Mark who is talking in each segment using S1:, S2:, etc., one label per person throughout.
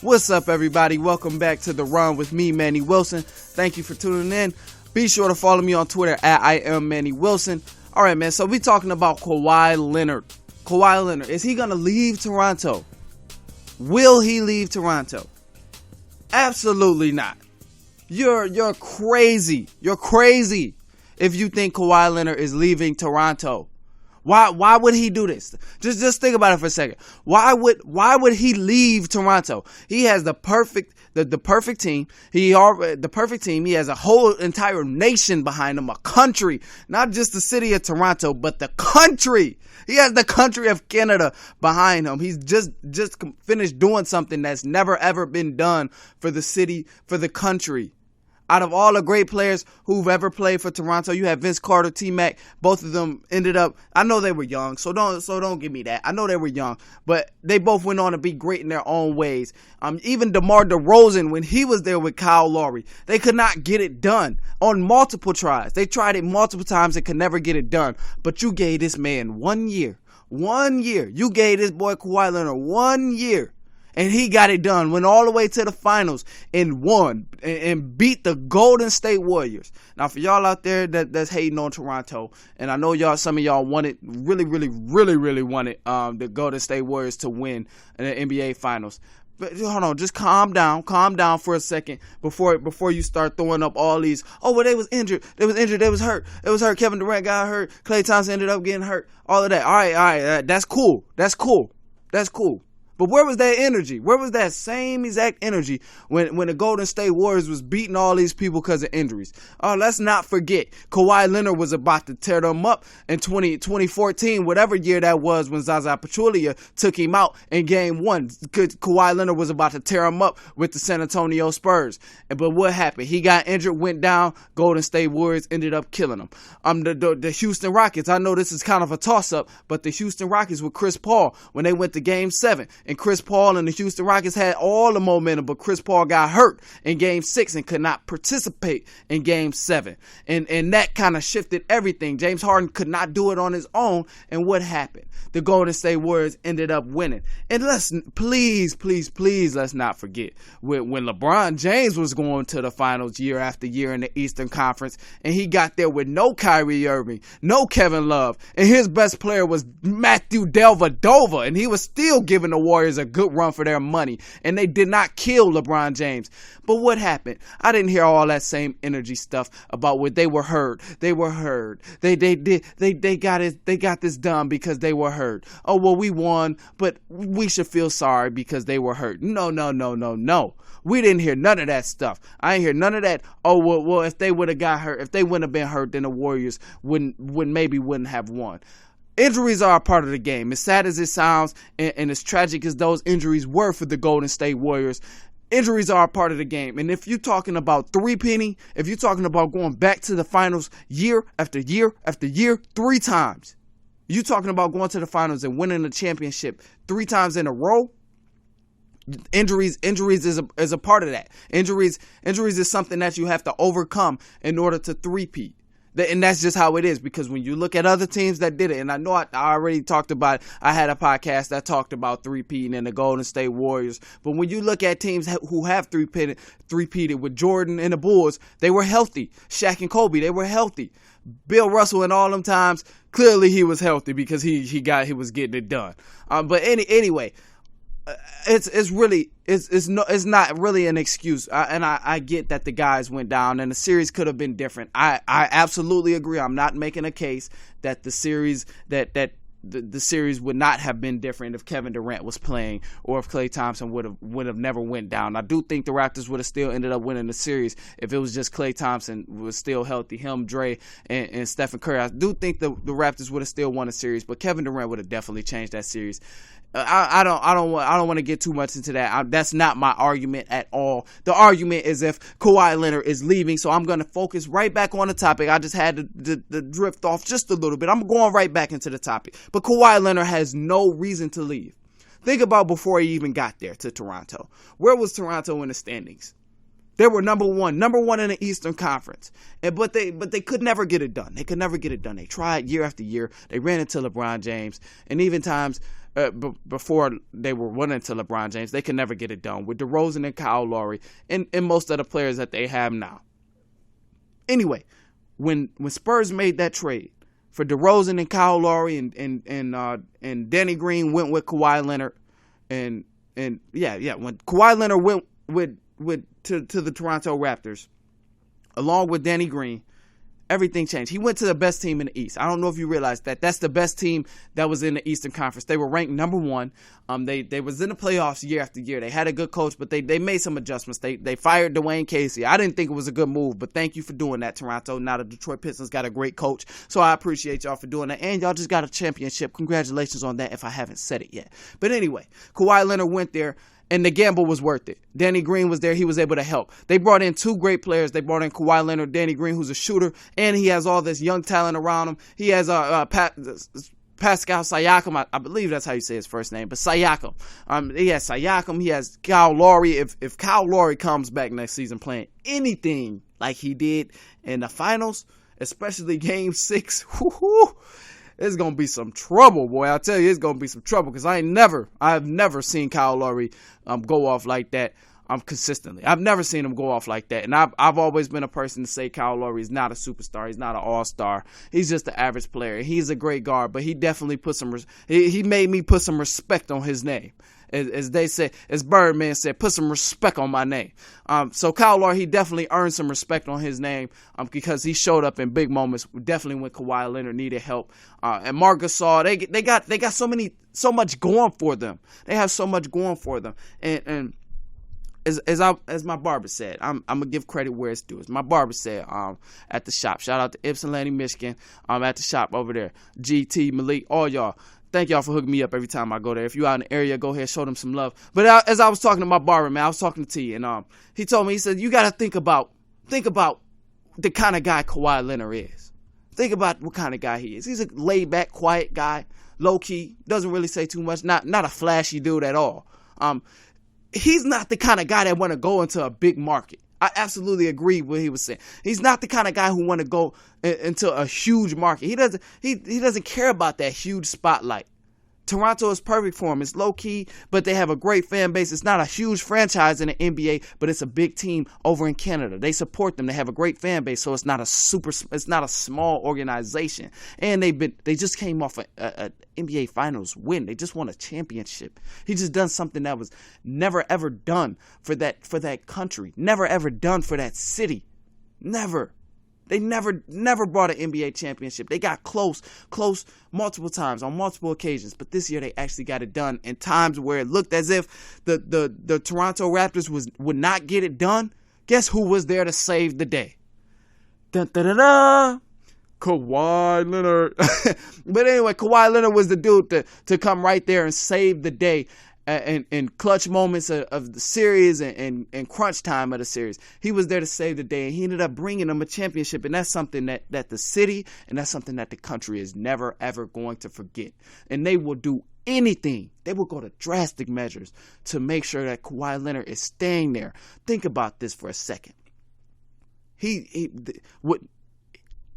S1: What's up, everybody? Welcome back to The Run with me, Manny Wilson. Thank you for tuning in. Be sure to follow me on Twitter at I am Manny Wilson. All right, man. So we talking about Kawhi Leonard. Kawhi Leonard, is he going to leave Toronto? Will he leave Toronto? Absolutely not. You're crazy. You're crazy if you think Kawhi Leonard is leaving Toronto. Why would he do this? Just think about it for a second. Why would he leave Toronto? He has the perfect team. The perfect team. He has a whole entire nation behind him, a country, not just the city of Toronto, but the country. He has the country of Canada behind him. He's just finished doing something that's never ever been done for the city, for the country. Out of all the great players who've ever played for Toronto, you have Vince Carter, T-Mac. Both of them ended up, I know they were young, so don't give me that. I know they were young, but they both went on to be great in their own ways. Even DeMar DeRozan, when he was there with Kyle Lowry, they could not get it done on multiple tries. They tried it multiple times and could never get it done. But you gave this man 1 year. 1 year. You gave this boy Kawhi Leonard 1 year. And he got it done, went all the way to the finals and won and beat the Golden State Warriors. Now, for y'all out there that's hating on Toronto, and I know some of y'all really wanted the Golden State Warriors to win in the NBA Finals. But hold on, just calm down for a second before you start throwing up all these. Oh, well, they was injured, they was hurt. Kevin Durant got hurt. Klay Thompson ended up getting hurt. All of that. All right, that's cool. But where was that energy? Where was that same exact energy when the Golden State Warriors was beating all these people because of injuries? Oh, let's not forget, Kawhi Leonard was about to tear them up in 2014, whatever year that was, when Zaza Pachulia took him out in Game 1. Kawhi Leonard was about to tear him up with the San Antonio Spurs. But what happened? He got injured, went down. Golden State Warriors ended up killing him. The Houston Rockets, I know this is kind of a toss-up, but the Houston Rockets with Chris Paul, when they went to Game 7, and Chris Paul and the Houston Rockets had all the momentum, but Chris Paul got hurt in Game 6 and could not participate in Game 7. And that kind of shifted everything. James Harden could not do it on his own. And what happened? The Golden State Warriors ended up winning. And please, let's not forget, when LeBron James was going to the finals year after year in the Eastern Conference, and he got there with no Kyrie Irving, no Kevin Love, and his best player was Matthew Dellavedova, and he was still giving the Warriors a good run for their money, and they did not kill LeBron James. But what happened? I didn't hear all that same energy stuff about what they were hurt. They were hurt. They got it. They got this done because they were hurt. Oh, well, we won, but we should feel sorry because they were hurt. No. We didn't hear none of that stuff. I ain't hear none of that. Oh, well, if they would have got hurt, if they wouldn't have been hurt, then the Warriors wouldn't have won. Injuries are a part of the game. As sad as it sounds, and as tragic as those injuries were for the Golden State Warriors, injuries are a part of the game. And if you're talking about three-peating, if you're talking about going back to the finals year after year after year, 3 times, you're talking about going to the finals and winning the championship 3 times in a row, Injuries is a part of that. Injuries is something that you have to overcome in order to three-peat. And that's just how it is, because when you look at other teams that did it, and I know I already talked about it, I had a podcast that talked about three-peating and the Golden State Warriors, but when you look at teams who have three-peated with Jordan and the Bulls, they were healthy. Shaq and Kobe, they were healthy. Bill Russell in all them times, clearly he was healthy because he was getting it done. But anyway, it's not really an excuse, and I get that the guys went down and the series could have been different. I absolutely agree. I'm not making a case that the series the series would not have been different if Kevin Durant was playing or if Klay Thompson would have never went down. I do think the Raptors would have still ended up winning the series if it was just Klay Thompson was still healthy, him, Dre, and Stephen Curry. I do think the Raptors would have still won the series, but Kevin Durant would have definitely changed that series. I don't want to get too much into that. That's not my argument at all. The argument is if Kawhi Leonard is leaving, so I'm going to focus right back on the topic. I just had to drift off just a little bit. I'm going right back into the topic. But Kawhi Leonard has no reason to leave. Think about before he even got there to Toronto. Where was Toronto in the standings? They were number one in the Eastern Conference, but they could never get it done. They tried year after year. They ran into LeBron James, and even times before they were running to LeBron James. They could never get it done with DeRozan and Kyle Lowry and most of the players that they have now. Anyway, when Spurs made that trade for DeRozan and Kyle Lowry and Danny Green went with Kawhi Leonard when Kawhi Leonard went to the Toronto Raptors along with Danny Green, everything changed. He went to the best team in the East. I don't know if you realize that. That's the best team that was in the Eastern Conference. They were ranked number 1. They was in the playoffs year after year. They had a good coach, but they made some adjustments. They fired Dwayne Casey. I didn't think it was a good move, but thank you for doing that, Toronto. Now the Detroit Pistons got a great coach, so I appreciate y'all for doing that. And y'all just got a championship. Congratulations on that if I haven't said it yet. But anyway, Kawhi Leonard went there. And the gamble was worth it. Danny Green was there. He was able to help. They brought in 2 great players. They brought in Kawhi Leonard, Danny Green, who's a shooter, and he has all this young talent around him. He has Pascal Siakam. I believe that's how you say his first name, but Siakam. He has Siakam. He has Kyle Lowry. If Kyle Lowry comes back next season playing anything like he did in the finals, especially Game 6, it's going to be some trouble, boy. I tell you, it's going to be some trouble because I've never seen Kyle Lowry go off like that consistently. I've never seen him go off like that. And I've always been a person to say Kyle Lowry is not a superstar. He's not an all-star. He's just an average player. He's a great guard, but he definitely put he made me put some respect on his name. As they say, as Birdman said, put some respect on my name. So Kyle Lowry, he definitely earned some respect on his name because he showed up in big moments, definitely when Kawhi Leonard needed help. And Marc Gasol, they got so much going for them. They have so much going for them. And as my barber said, I'm gonna give credit where it's due. As my barber said, at the shop. Shout out to Ypsilanti, Michigan. At the shop over there. GT, Malik, all y'all. Thank y'all for hooking me up every time I go there. If you out in the area, go ahead, show them some love. But as I was talking to my barber, man, I was talking to T, and he told me, he said, you got to think about the kind of guy Kawhi Leonard is. Think about what kind of guy he is. He's a laid-back, quiet guy, low-key, doesn't really say too much, not a flashy dude at all. He's not the kind of guy that want to go into a big market. I absolutely agree with what he was saying. He's not the kind of guy who want to go into a huge market. He doesn't care about that huge spotlight. Toronto is perfect for him. It's low key, but they have a great fan base. It's not a huge franchise in the NBA, but it's a big team over in Canada. They support them. They have a great fan base, so it's not a small organization. And they just came off a NBA Finals win. They just won a championship. He just done something that was never ever done for that country. Never ever done for that city. Never. They never brought an NBA championship. They got close multiple times on multiple occasions. But this year they actually got it done in times where it looked as if the Toronto Raptors would not get it done. Guess who was there to save the day? Dun, dun, dun, dun. Kawhi Leonard. But anyway, Kawhi Leonard was the dude to come right there and save the day in clutch moments of the series and crunch time of the series. He was there to save the day, and he ended up bringing them a championship, and that's something that the city and that's something that the country is never, ever going to forget. And they will do anything. They will go to drastic measures to make sure that Kawhi Leonard is staying there. Think about this for a second.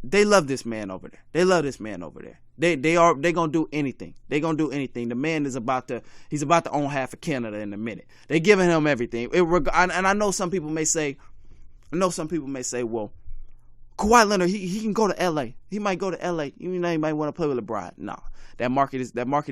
S1: They love this man over there. They love this man over there. They're gonna do anything. They're gonna do anything. The man is about to own half of Canada in a minute. They're giving him everything. And I know some people may say, well, Kawhi Leonard, he can go to LA. He might go to LA. You know, he might want to play with LeBron. No. That market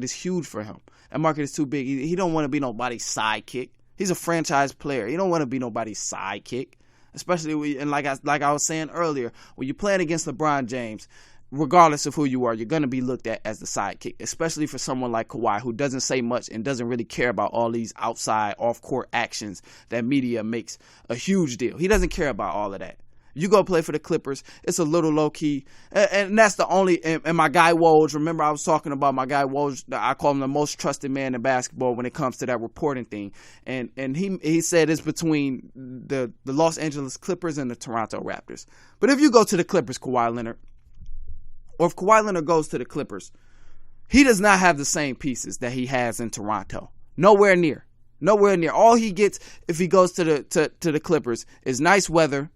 S1: is huge for him. That market is too big. He don't want to be nobody's sidekick. He's a franchise player. He don't want to be nobody's sidekick. Especially like I was saying earlier, when you're playing against LeBron James, regardless of who you are, you're going to be looked at as the sidekick, especially for someone like Kawhi, who doesn't say much and doesn't really care about all these outside, off-court actions that media makes a huge deal. He doesn't care about all of that. You go play for the Clippers, it's a little low-key, and that's the only, and my guy Woj, remember I was talking about my guy Woj, I call him the most trusted man in basketball when it comes to that reporting thing, and he said it's between the Los Angeles Clippers and the Toronto Raptors. But if you go to the Clippers, Kawhi Leonard, or if Kawhi Leonard goes to the Clippers, he does not have the same pieces that he has in Toronto. Nowhere near. All he gets if he goes to the Clippers is nice weather,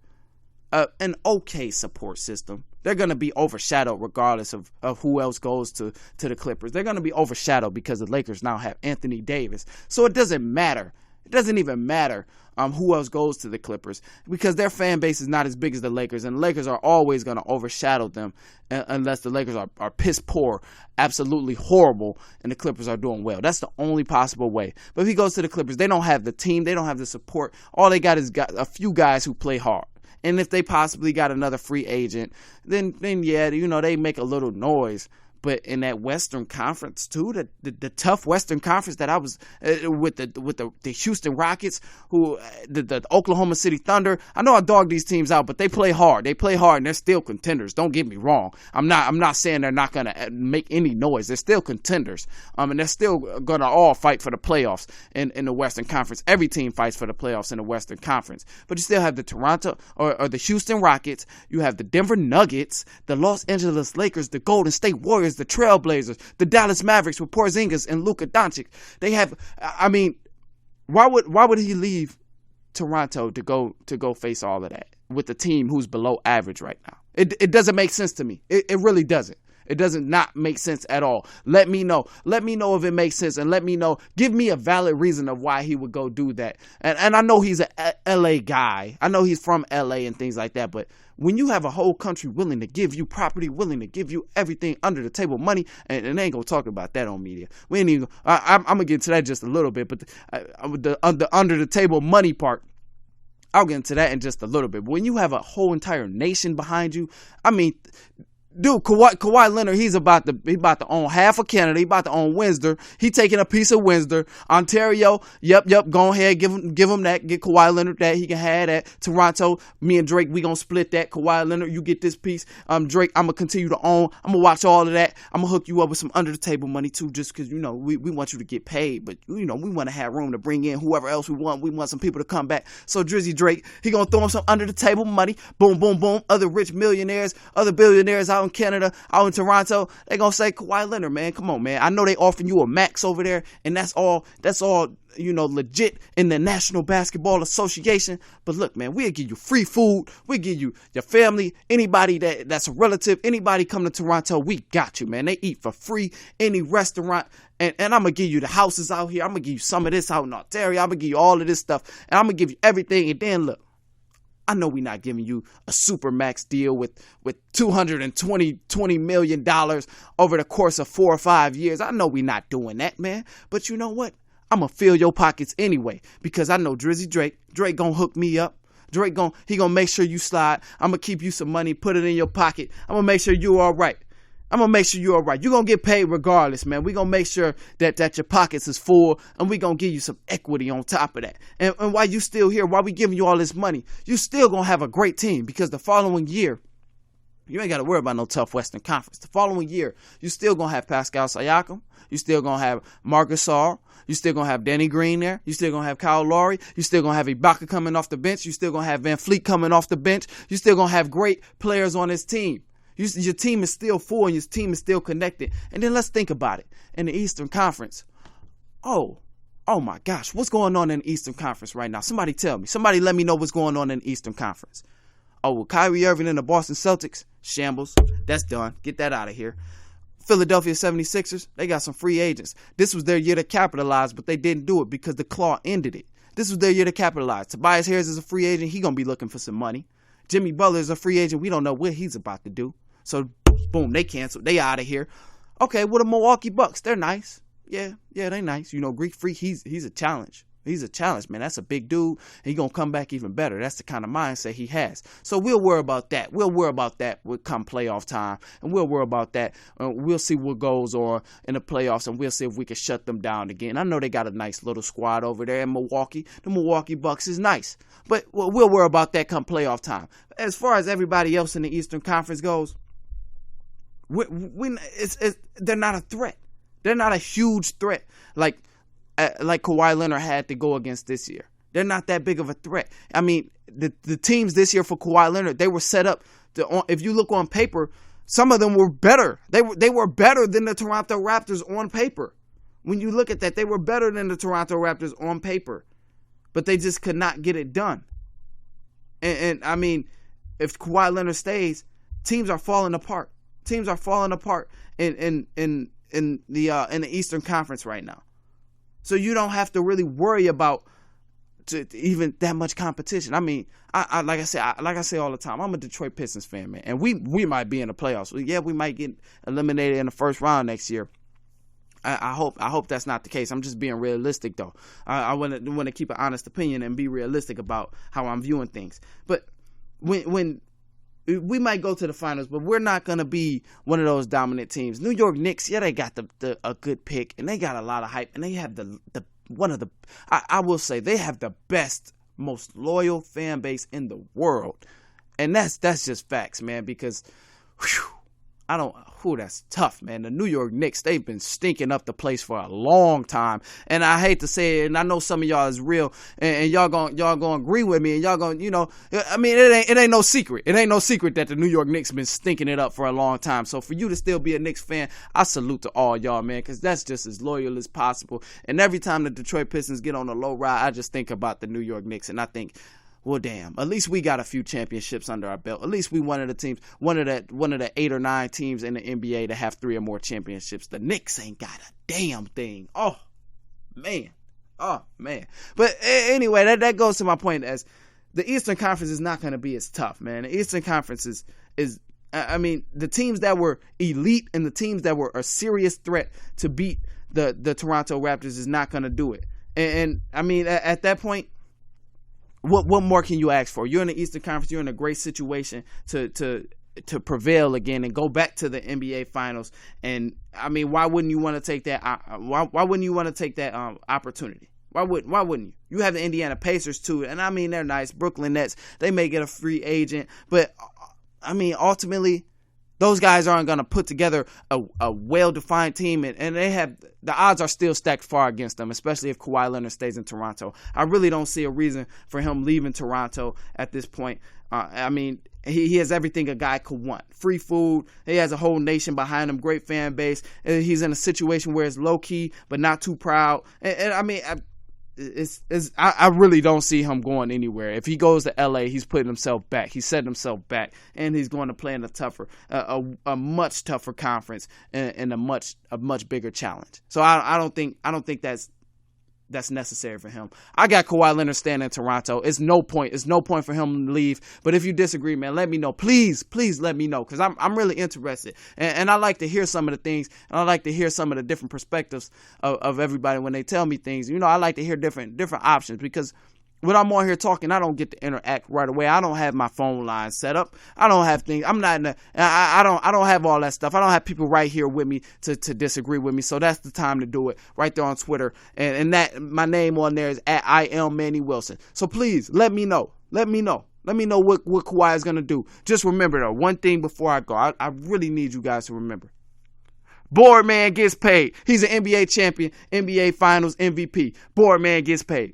S1: an okay support system. they're going to be overshadowed regardless of who else goes to the Clippers. They're going to be overshadowed because the Lakers now have Anthony Davis. So it doesn't matter. It doesn't even matter who else goes to the Clippers because their fan base is not as big as the Lakers, and the Lakers are always going to overshadow them unless the Lakers are piss poor, absolutely horrible, and the Clippers are doing well. That's the only possible way. But if he goes to the Clippers, they don't have the team. They don't have the support. All they got is a few guys who play hard. And if they possibly got another free agent, then yeah, they make a little noise. But in that Western Conference too, the tough Western Conference that I was with the Houston Rockets, the Oklahoma City Thunder. I know I dogged these teams out, but they play hard. They play hard, and they're still contenders. Don't get me wrong. I'm not saying they're not gonna make any noise. They're still contenders. And they're still gonna all fight for the playoffs in the Western Conference. Every team fights for the playoffs in the Western Conference. But you still have the Toronto or the Houston Rockets. You have the Denver Nuggets, the Los Angeles Lakers, the Golden State Warriors, the Trailblazers, the Dallas Mavericks with Porzingis and Luka Doncic. They have, I mean, why would he leave Toronto to go face all of that with the team who's below average right now? It doesn't make sense to me. It really doesn't. It doesn't not make sense at all. Let me know. Let me know if it makes sense, and let me know. Give me a valid reason of why he would go do that. And I know he's a LA guy. I know he's from LA and things like that. But when you have a whole country willing to give you property, willing to give you everything under the table money, and they ain't gonna talk about that on media. We ain't even. I'm gonna get into that just a little bit, but the under the table money part, I'll get into that in just a little bit. But when you have a whole entire nation behind you, I mean. Dude, Kawhi Leonard, he's about to own half of Canada. He about to own Windsor. He taking a piece of Windsor. Ontario, yep. Go ahead, give him that. Get Kawhi Leonard that. He can have that. Toronto, me and Drake, we gonna split that. Kawhi Leonard, you get this piece. Drake, I'm gonna continue to own. I'm gonna watch all of that. I'm gonna hook you up with some under the table money too, just because we want you to get paid, but we want to have room to bring in whoever else we want. We want some people to come back. So Drizzy Drake, he gonna throw him some under the table money. Boom, boom, boom. Other rich millionaires, other billionaires out in Canada, out in Toronto, they gonna say, Kawhi Leonard, man, come on, man. I know they offering you a max over there, and that's all legit in the National Basketball Association. But look, man, we'll give you free food. We'll give you your family, anybody that's a relative, anybody come to Toronto, we got you, man. They eat for free, any restaurant. And I'm going to give you the houses out here. I'm going to give you some of this out in Ontario. I'm going to give you all of this stuff. And I'm going to give you everything. And then look, I know we're not giving you a Supermax deal with $220 million over the course of 4 or 5 years. I know we're not doing that, man. But you know what? I'm going to fill your pockets anyway because I know Drizzy Drake going to hook me up. Drake going to make sure you slide. I'm going to keep you some money, put it in your pocket. I'm going to make sure you're all right. I'm going to make sure you're all right. You're going to get paid regardless, man. We're going to make sure that your pockets is full, and we're going to give you some equity on top of that. And while you still here, while we giving you all this money, you still going to have a great team because the following year, you ain't got to worry about no tough Western Conference. The following year, you still going to have Pascal Siakam. You still going to have Marc Gasol. You still going to have Danny Green there. You still going to have Kyle Lowry. You still going to have Ibaka coming off the bench. You still going to have Van Fleet coming off the bench. You still going to have great players on this team. Your team is still full and your team is still connected. And then let's think about it. In the Eastern Conference, oh my gosh, what's going on in the Eastern Conference right now? Somebody tell me. Somebody let me know what's going on in the Eastern Conference. Oh, well, Kyrie Irving and the Boston Celtics, shambles. That's done. Get that out of here. Philadelphia 76ers, they got some free agents. This was their year to capitalize, but they didn't do it because the claw ended it. This was their year to capitalize. Tobias Harris is a free agent. He going to be looking for some money. Jimmy Butler is a free agent. We don't know what he's about to do. So, boom, they canceled. They out of here. Okay, well, the Milwaukee Bucks, they're nice. Yeah, they nice. Greek Freak, he's a challenge. He's a challenge, man. That's a big dude. He's going to come back even better. That's the kind of mindset he has. So we'll worry about that. We'll worry about that come playoff time. And we'll worry about that. We'll see what goes on in the playoffs, and we'll see if we can shut them down again. I know they got a nice little squad over there in Milwaukee. The Milwaukee Bucks is nice. But we'll worry about that come playoff time. As far as everybody else in the Eastern Conference goes, they're not a threat. They're not a huge threat like Kawhi Leonard had to go against this year. They're not that big of a threat. I mean, the teams this year for Kawhi Leonard, they were set up to, if you look on paper, some of them were better. They were better than the Toronto Raptors on paper. When you look at that, they were better than the Toronto Raptors on paper. But they just could not get it done. And I mean, if Kawhi Leonard stays, teams are falling apart. Teams are falling apart in the Eastern Conference right now. So you don't have to really worry about even that much competition. I mean, I like I say all the time, I'm a Detroit Pistons fan, man, and we might be in the playoffs. Yeah, we might get eliminated in the first round next year. I hope that's not the case. I'm just being realistic, though. I want to keep an honest opinion and be realistic about how I'm viewing things. But when we might go to the finals, but we're not going to be one of those dominant teams. New York Knicks, yeah, they got a good pick, and they got a lot of hype, and they have I will say they have the best, most loyal fan base in the world. And that's just facts, man, because that's tough, man. The New York Knicks, they've been stinking up the place for a long time. And I hate to say it, and I know some of y'all is real, and y'all gonna agree with me, and y'all gonna, I mean, it ain't no secret. It ain't no secret that the New York Knicks been stinking it up for a long time. So for you to still be a Knicks fan, I salute to all y'all, man, because that's just as loyal as possible. And every time the Detroit Pistons get on a low ride, I just think about the New York Knicks, and I think, well, damn, at least we got a few championships under our belt. At least we one of the teams, one of the 8 or 9 teams in the NBA to have 3 or more championships. The Knicks ain't got a damn thing. Oh, man. But anyway, that goes to my point as the Eastern Conference is not going to be as tough, man. The Eastern Conference is I mean, the teams that were elite and the teams that were a serious threat to beat the Toronto Raptors is not going to do it. And I mean, at that point, what more can you ask for? You're in the Eastern Conference. You're in a great situation to prevail again and go back to the NBA Finals. And I mean, why wouldn't you want to take that? Why wouldn't you want to take that opportunity? Why wouldn't you? You have the Indiana Pacers too, and I mean, they're nice. Brooklyn Nets, they may get a free agent, but I mean, ultimately, those guys aren't going to put together a well-defined team, and they have the odds are still stacked far against them, especially if Kawhi Leonard stays in Toronto. I really don't see a reason for him leaving Toronto at this point. I mean, he has everything a guy could want. Free food. He has a whole nation behind him, great fan base. And he's in a situation where it's low-key but not too proud. And I mean, I really don't see him going anywhere. If he goes to LA, he's putting himself back. He's setting himself back, and he's going to play in a much tougher conference and a much bigger challenge. So I don't think that's necessary for him. I got Kawhi Leonard staying in Toronto. It's no point for him to leave. But if you disagree, man, let me know. Please let me know, because I'm really interested. And I like to hear some of the things, and I like to hear some of the different perspectives of everybody when they tell me things. I like to hear different options, because when I'm on here talking, I don't get to interact right away. I don't have my phone line set up. I don't have things. I'm not in the, I don't have all that stuff. I don't have people right here with me to disagree with me. So that's the time to do it right there on Twitter. And that my name on there is @IamManny Wilson. So please let me know. Let me know what Kawhi is going to do. Just remember, though, one thing before I go. I really need you guys to remember. Board man gets paid. He's an NBA champion, NBA Finals MVP. Board man gets paid.